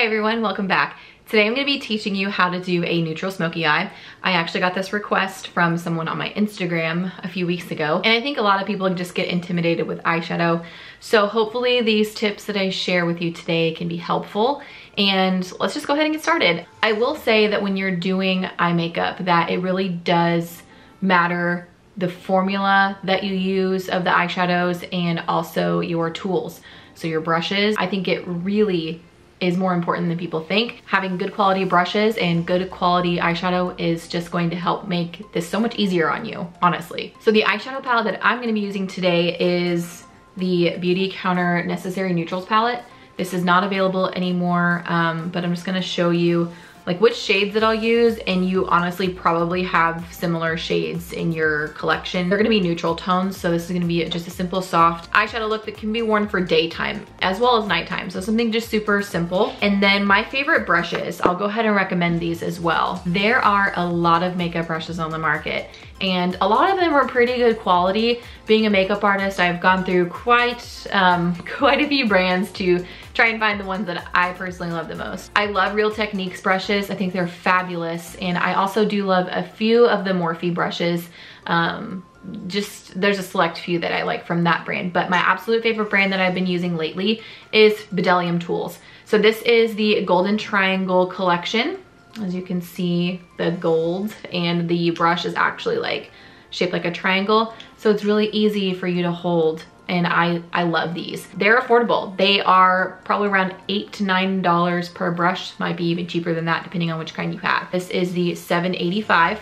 everyone, welcome back. Today I'm going to be teaching you how to do a neutral smoky eye. I actually got this request from someone on my Instagram a few weeks ago, and I think a lot of people just get intimidated with eyeshadow. So hopefully these tips that I share with you today can be helpful, and let's just go ahead and get started. I will say that when you're doing eye makeup that it really does matter the formula that you use of the eyeshadows and also your tools. So your brushes, I think it really is more important than people think. Having good quality brushes and good quality eyeshadow is just going to help make this so much easier on you, honestly. So the eyeshadow palette that I'm gonna be using today is the Beautycounter Necessary Neutrals palette. This is not available anymore, but I'm just gonna show you like which shades that I'll use, and you honestly probably have similar shades in your collection. They're gonna be neutral tones, so this is gonna be just a simple soft eyeshadow look that can be worn for daytime as well as nighttime. So something just super simple. And then my favorite brushes, I'll go ahead and recommend these as well. There are a lot of makeup brushes on the market, and a lot of them are pretty good quality. Being a makeup artist, I've gone through quite a few brands to try and find the ones that I personally love the most. I love Real Techniques brushes. I think they're fabulous. And I also do love a few of the Morphe brushes. There's a select few that I like from that brand, but my absolute favorite brand that I've been using lately is Bdellium tools. So this is the Golden Triangle collection. As you can see, the gold, and the brush is actually like shaped like a triangle. So it's really easy for you to hold, and I love these. They're affordable. They are probably around $8 to $9 per brush. Might be even cheaper than that depending on which kind you have. This is the 785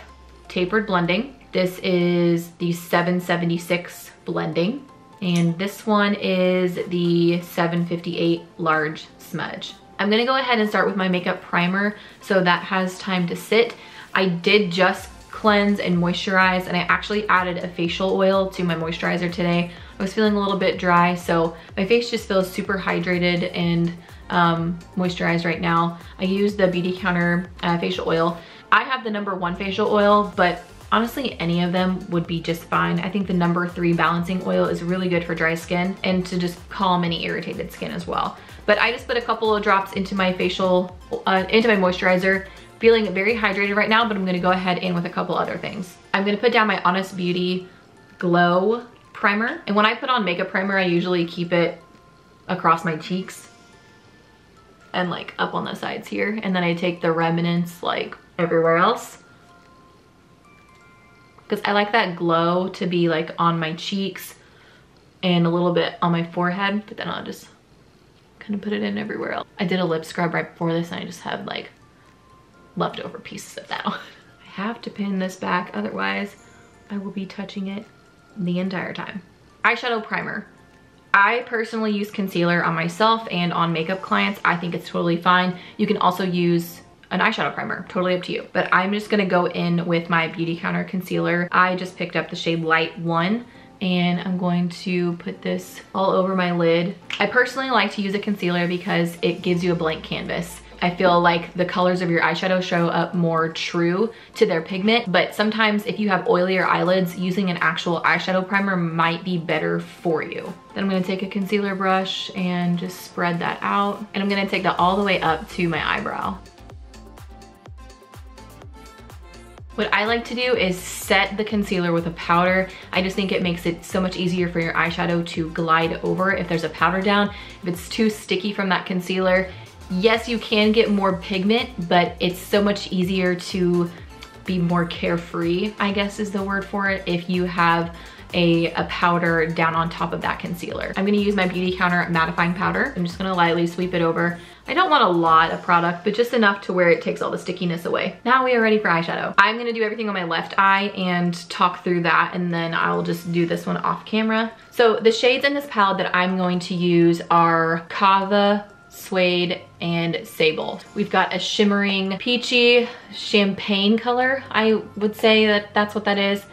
tapered blending. This is the 776 blending. And this one is the 758 large smudge. I'm gonna go ahead and start with my makeup primer so that has time to sit. I did just cleanse and moisturize, and I actually added a facial oil to my moisturizer today. I was feeling a little bit dry, so my face just feels super hydrated and moisturized right now. I used the Beautycounter facial oil. I have the #1 facial oil, but honestly any of them would be just fine. I think the #3 balancing oil is really good for dry skin and to just calm any irritated skin as well. But I just put a couple of drops into my facial, into my moisturizer. Feeling very hydrated right now, but I'm gonna go ahead in with a couple other things. I'm gonna put down my Honest Beauty Glow Primer. And when I put on makeup primer, I usually keep it across my cheeks and like up on the sides here. And then I take the remnants like everywhere else, because I like that glow to be like on my cheeks and a little bit on my forehead, but then I'll just kind of put it in everywhere else. I did a lip scrub right before this, and I just have like leftover pieces of that on. I have to pin this back, otherwise I will be touching it the entire time. Eyeshadow primer. I personally use concealer on myself and on makeup clients. I think it's totally fine. You can also use an eyeshadow primer, totally up to you. But I'm just gonna go in with my Beautycounter concealer. I just picked up the shade Light 1, and I'm going to put this all over my lid. I personally like to use a concealer because it gives you a blank canvas. I feel like the colors of your eyeshadow show up more true to their pigment, but sometimes if you have oilier eyelids, using an actual eyeshadow primer might be better for you. Then I'm gonna take a concealer brush and just spread that out, and I'm gonna take that all the way up to my eyebrow. What I like to do is set the concealer with a powder. I just think it makes it so much easier for your eyeshadow to glide over if there's a powder down. If it's too sticky from that concealer, yes, you can get more pigment, but it's so much easier to be more carefree, I guess is the word for it, if you have a powder down on top of that concealer. I'm gonna use my Beautycounter mattifying powder. I'm just gonna lightly sweep it over. I don't want a lot of product, but just enough to where it takes all the stickiness away. Now we are ready for eyeshadow. I'm gonna do everything on my left eye and talk through that, and then I'll just do this one off camera. So the shades in this palette that I'm going to use are Kava, Suede, and Sable. We've got a shimmering peachy champagne color. I would say that that's what that is.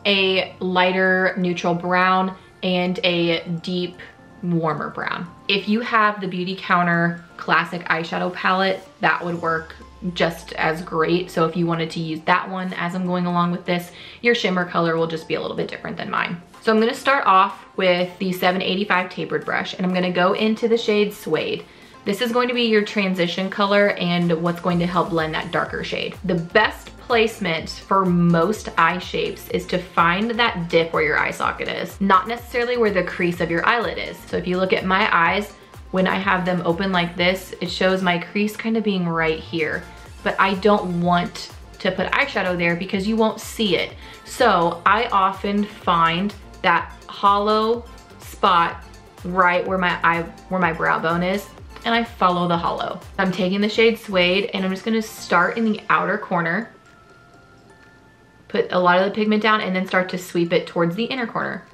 A lighter neutral brown, and a deep warmer brown. If you have the Beautycounter classic eyeshadow palette, that would work just as great. So if you wanted to use that one as I'm going along with this, your shimmer color will just be a little bit different than mine. So I'm gonna start off with the 785 tapered brush, and I'm gonna go into the shade Suede. This is going to be your transition color and what's going to help blend that darker shade. The best placement for most eye shapes is to find that dip where your eye socket is, not necessarily where the crease of your eyelid is. So if you look at my eyes, when I have them open like this, it shows my crease kind of being right here, but I don't want to put eyeshadow there because you won't see it. So I often find that hollow spot right where my brow bone is, and I follow the hollow. I'm taking the shade Suede and I'm just gonna start in the outer corner, put a lot of the pigment down, and then start to sweep it towards the inner corner.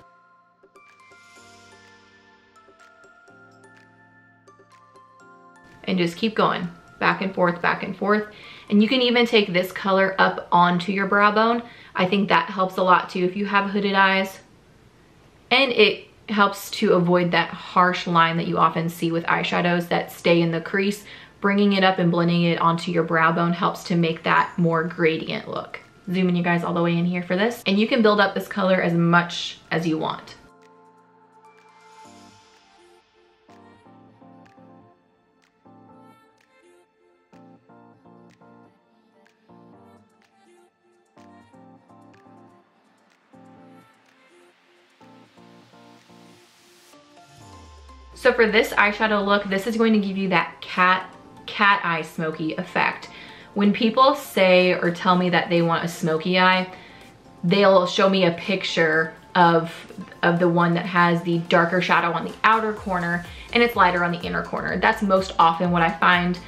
And just keep going, back and forth, back and forth. And you can even take this color up onto your brow bone. I think that helps a lot too if you have hooded eyes. And it helps to avoid that harsh line that you often see with eyeshadows that stay in the crease. Bringing it up and blending it onto your brow bone helps to make that more gradient look. Zooming you guys all the way in here for this. And you can build up this color as much as you want. So for this eyeshadow look, this is going to give you that cat eye smoky effect. When people say or tell me that they want a smoky eye, they'll show me a picture of the one that has the darker shadow on the outer corner and it's lighter on the inner corner. That's most often what I find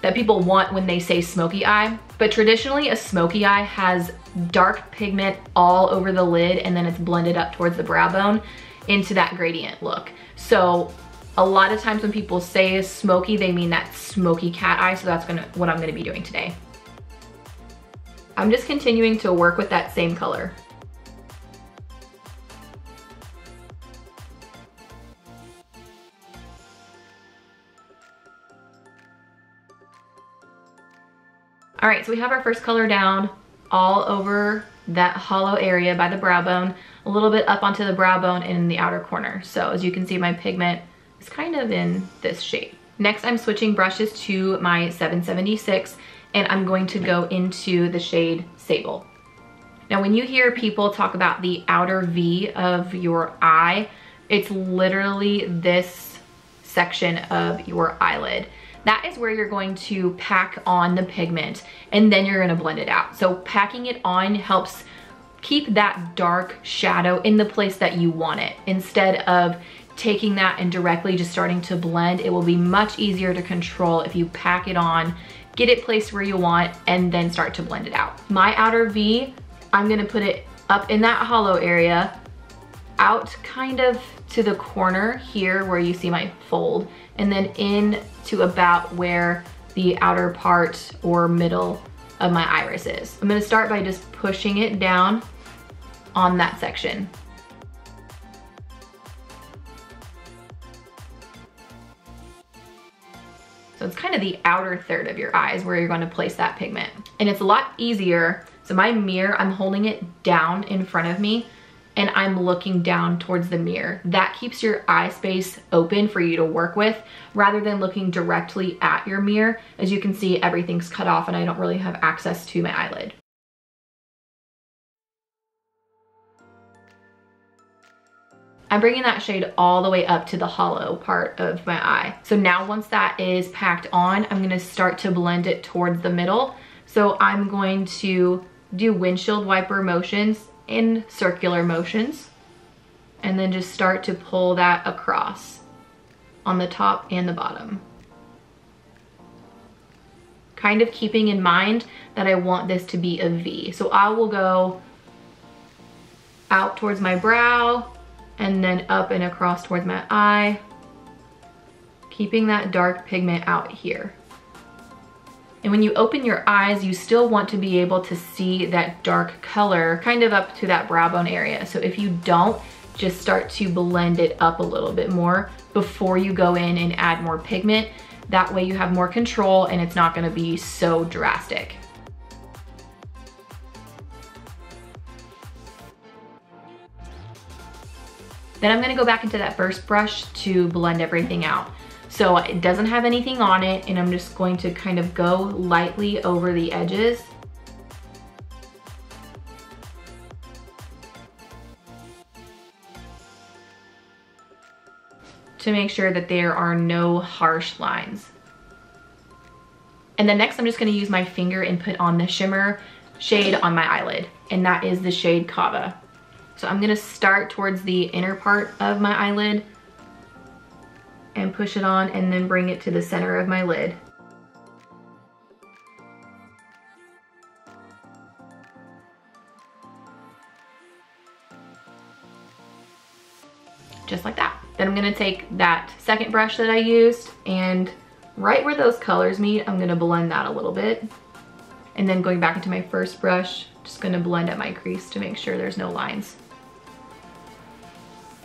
that people want when they say smoky eye. But traditionally a smoky eye has dark pigment all over the lid and then it's blended up towards the brow bone into that gradient look. So a lot of times when people say smoky, they mean that smoky cat eye, so that's what I'm gonna be doing today. I'm just continuing to work with that same color. All right, so we have our first color down all over that hollow area by the brow bone, a little bit up onto the brow bone and in the outer corner. So as you can see, my pigment is kind of in this shape. Next, I'm switching brushes to my 776 and I'm going to go into the shade Sable. Now, when you hear people talk about the outer V of your eye, it's literally this section of your eyelid. That is where you're going to pack on the pigment and then you're gonna blend it out. So packing it on helps keep that dark shadow in the place that you want it. Instead of taking that and directly just starting to blend, it will be much easier to control if you pack it on, get it placed where you want, and then start to blend it out. My outer V, I'm gonna put it up in that hollow area, out kind of to the corner here where you see my fold, and then in to about where the outer part or middle of my iris is. I'm gonna start by just pushing it down on that section. So it's kind of the outer third of your eyes where you're going to place that pigment. And it's a lot easier. So my mirror, I'm holding it down in front of me and I'm looking down towards the mirror. That keeps your eye space open for you to work with rather than looking directly at your mirror. As you can see, everything's cut off and I don't really have access to my eyelid. I'm bringing that shade all the way up to the hollow part of my eye. So now once that is packed on, I'm gonna start to blend it towards the middle. So I'm going to do windshield wiper motions in circular motions and then just start to pull that across on the top and the bottom. Kind of keeping in mind that I want this to be a V. So I will go out towards my brow, and then up and across towards my eye, keeping that dark pigment out here. And when you open your eyes, you still want to be able to see that dark color kind of up to that brow bone area. So if you don't, just start to blend it up a little bit more before you go in and add more pigment. That way you have more control and it's not gonna be so drastic. Then I'm gonna go back into that first brush to blend everything out. So it doesn't have anything on it, and I'm just going to kind of go lightly over the edges. To make sure that there are no harsh lines. And then next I'm just gonna use my finger and put on the shimmer shade on my eyelid, and that is the shade Kava. So I'm gonna start towards the inner part of my eyelid and push it on, and then bring it to the center of my lid. Just like that. Then I'm gonna take that second brush that I used, and right where those colors meet, I'm gonna blend that a little bit. And then going back into my first brush, just gonna blend at my crease to make sure there's no lines.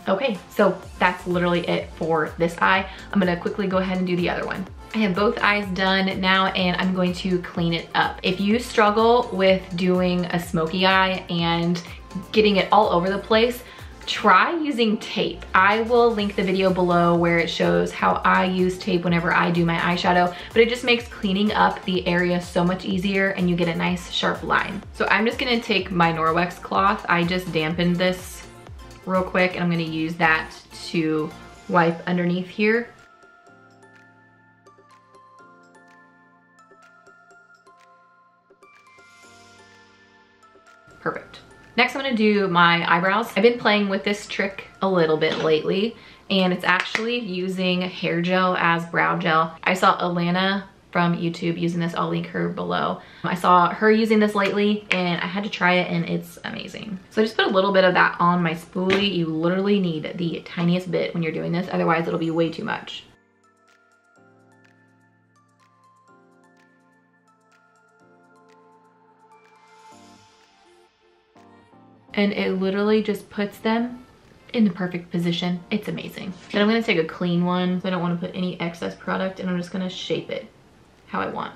Okay, so that's literally it for this eye. I'm gonna quickly go ahead and do the other one. I have both eyes done now, and I'm going to clean it up. If you struggle with doing a smoky eye and getting it all over the place, try using tape. I will link the video below where it shows how I use tape whenever I do my eyeshadow, but it just makes cleaning up the area so much easier, and you get a nice sharp line. So I'm just gonna take my Norwex cloth. I just dampened this real quick, and I'm gonna use that to wipe underneath here. Perfect. Next I'm gonna do my eyebrows. I've been playing with this trick a little bit lately, and it's actually using hair gel as brow gel. I saw Alana from YouTube using this, I'll link her below. I saw her using this lately, and I had to try it, and it's amazing. So I just put a little bit of that on my spoolie. You literally need the tiniest bit when you're doing this, otherwise it'll be way too much. And it literally just puts them in the perfect position. It's amazing. Then I'm gonna take a clean one. I don't wanna put any excess product, and I'm just gonna shape it how I want.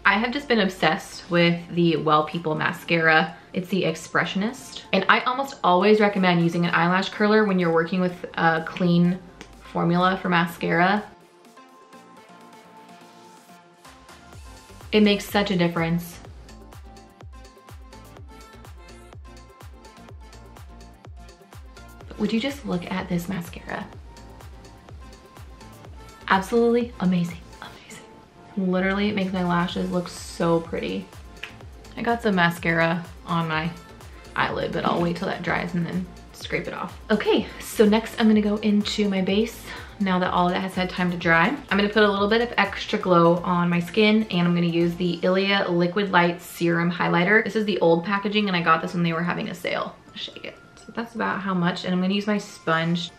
I have just been obsessed with the Well People mascara. It's the Expressionist. And I almost always recommend using an eyelash curler when you're working with a clean formula for mascara. It makes such a difference. But would you just look at this mascara? Absolutely amazing, amazing. Literally, it makes my lashes look so pretty. I got some mascara on my eyelid, but I'll wait till that dries and then scrape it off. Okay, so next I'm gonna go into my base. Now that all of that has had time to dry, I'm gonna put a little bit of extra glow on my skin, and I'm gonna use the Ilia Liquid Light Serum Highlighter. This is the old packaging, and I got this when they were having a sale. Shake it. So that's about how much, and I'm gonna use my sponge.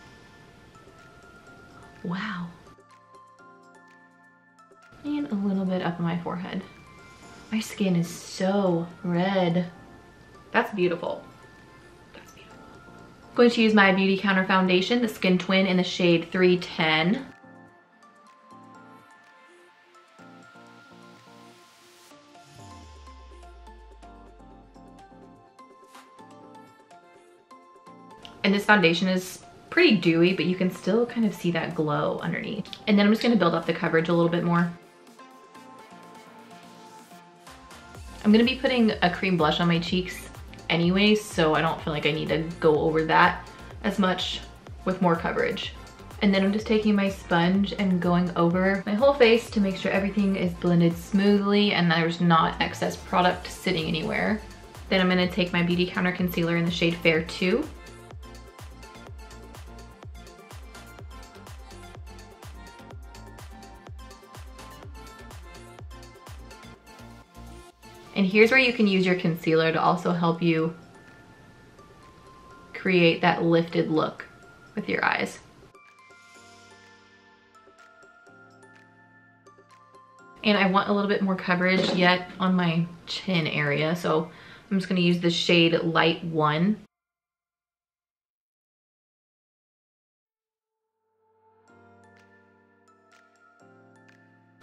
Wow. And a little bit up on my forehead. My skin is so red. That's beautiful. Going to use my Beautycounter foundation, the Skin Twin in the shade 310. And this foundation is pretty dewy, but you can still kind of see that glow underneath. And then I'm just gonna build up the coverage a little bit more. I'm gonna be putting a cream blush on my cheeks anyways, so I don't feel like I need to go over that as much with more coverage. And then I'm just taking my sponge and going over my whole face to make sure everything is blended smoothly and there's not excess product sitting anywhere. Then I'm gonna take my Beautycounter concealer in the shade Fair 2. And here's where you can use your concealer to also help you create that lifted look with your eyes. And I want a little bit more coverage yet on my chin area, so I'm just gonna use the shade Light 1.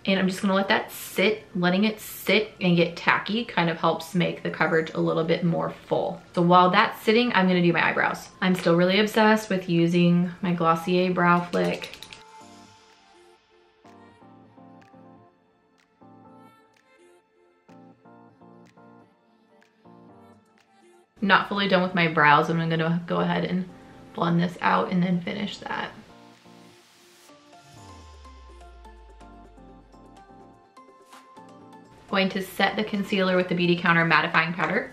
And I'm just gonna let that sit. Letting it sit and get tacky kind of helps make the coverage a little bit more full. So while that's sitting, I'm gonna do my eyebrows. I'm still really obsessed with using my Glossier Brow Flick. Not fully done with my brows. I'm gonna go ahead and blend this out and then finish that. Going to set the concealer with the Beautycounter Mattifying Powder.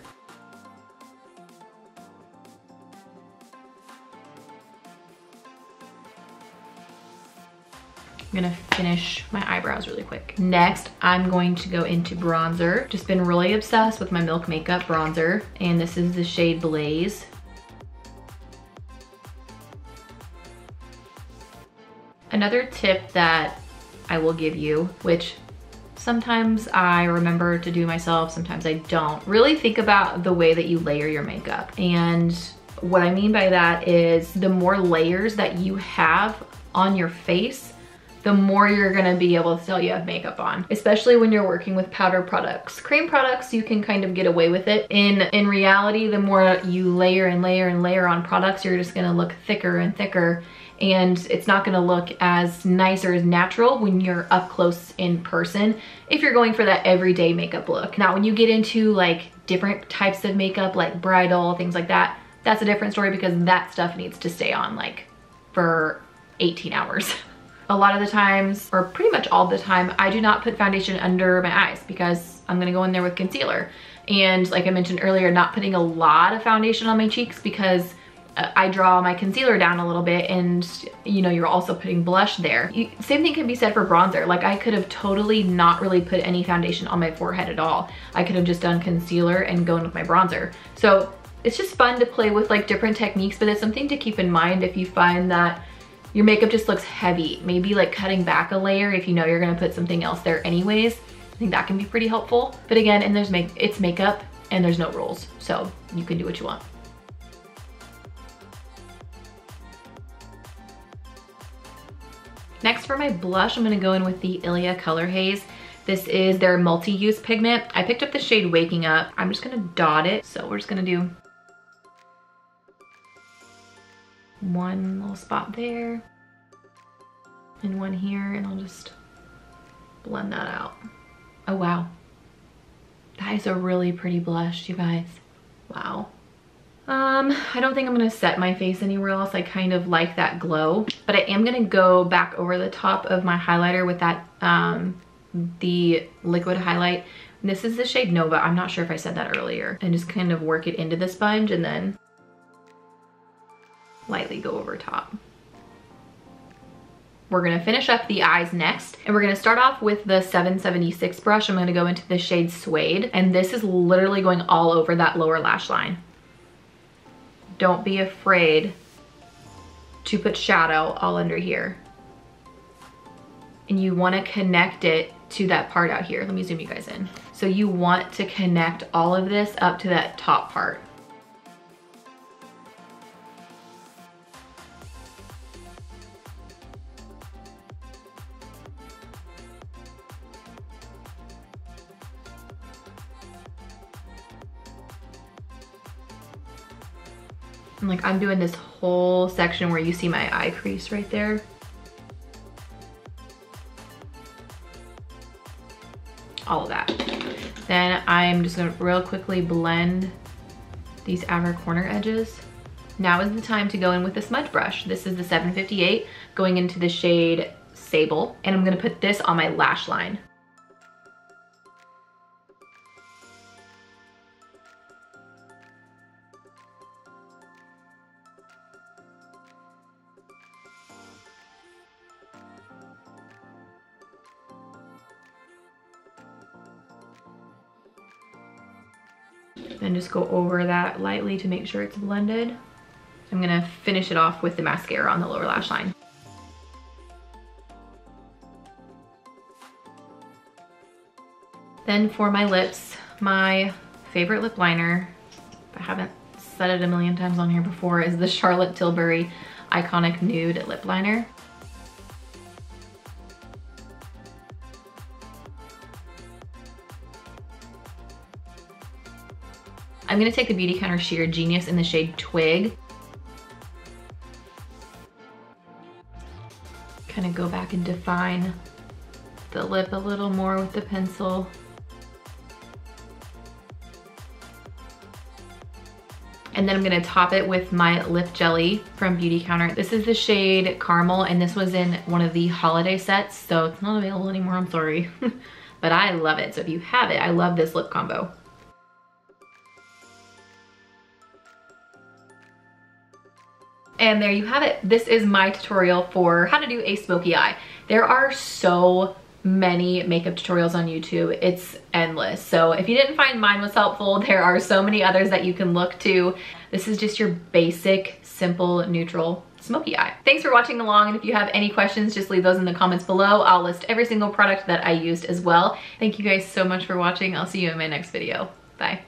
I'm gonna finish my eyebrows really quick. Next, I'm going to go into bronzer. Just been really obsessed with my Milk Makeup bronzer, and this is the shade Blaze. Another tip that I will give you, which sometimes I remember to do myself, sometimes I don't. Really think about the way that you layer your makeup. And what I mean by that is the more layers that you have on your face, the more you're gonna be able to tell you have makeup on, especially when you're working with powder products. Cream products, you can kind of get away with it. In reality, the more you layer and layer and layer on products, you're just gonna look thicker and thicker, and it's not gonna look as nice or as natural when you're up close in person if you're going for that everyday makeup look. Now, when you get into like different types of makeup, like bridal, things like that, that's a different story because that stuff needs to stay on like for 18 hours. A lot of the times, or pretty much all the time, I do not put foundation under my eyes because I'm gonna go in there with concealer. And like I mentioned earlier, not putting a lot of foundation on my cheeks because I draw my concealer down a little bit, and you know, you're also putting blush there. Same thing can be said for bronzer. Like I could have totally not really put any foundation on my forehead at all. I could have just done concealer and gone with my bronzer. So it's just fun to play with like different techniques, but it's something to keep in mind if you find that your makeup just looks heavy. Maybe like cutting back a layer if you know you're gonna put something else there anyways. I think that can be pretty helpful. But again, and it's makeup and there's no rules, so you can do what you want. Next for my blush, I'm gonna go in with the Ilia Color Haze. This is their multi-use pigment. I picked up the shade Waking Up. I'm just gonna dot it. So we're just gonna do one little spot there and one here, and I'll just blend that out. Oh wow, that is a really pretty blush, you guys. Wow. I don't think I'm gonna set my face anywhere else. I kind of like that glow, but I am gonna go back over the top of my highlighter with that the liquid highlight. And this is the shade Nova. I'm not sure if I said that earlier. And just kind of work it into the sponge and then lightly go over top. We're gonna finish up the eyes next, and we're gonna start off with the 776 brush. I'm gonna go into the shade Suede, and this is literally going all over that lower lash line. Don't be afraid to put shadow all under here. And you wanna connect it to that part out here. Let me zoom you guys in. So you want to connect all of this up to that top part. And like I'm doing this whole section where you see my eye crease right there. All of that. Then I'm just gonna real quickly blend these outer corner edges. Now is the time to go in with the smudge brush. This is the 758 going into the shade Sable, and I'm gonna put this on my lash line. And just go over that lightly to make sure it's blended. I'm gonna finish it off with the mascara on the lower lash line. Then for my lips, my favorite lip liner, I haven't said it a million times on here before, is the Charlotte Tilbury Iconic Nude Lip Liner. I'm gonna take the Beautycounter Sheer Genius in the shade Twig. Kind of go back and define the lip a little more with the pencil. And then I'm gonna top it with my lip jelly from Beautycounter. This is the shade Caramel, and this was in one of the holiday sets, so it's not available anymore, I'm sorry. But I love it, so if you have it, I love this lip combo. And there you have it. This is my tutorial for how to do a smoky eye. There are so many makeup tutorials on YouTube. It's endless. So if you didn't find mine was helpful, there are so many others that you can look to. This is just your basic, simple, neutral smoky eye. Thanks for watching along, and if you have any questions, just leave those in the comments below. I'll list every single product that I used as well. Thank you guys so much for watching. I'll see you in my next video. Bye.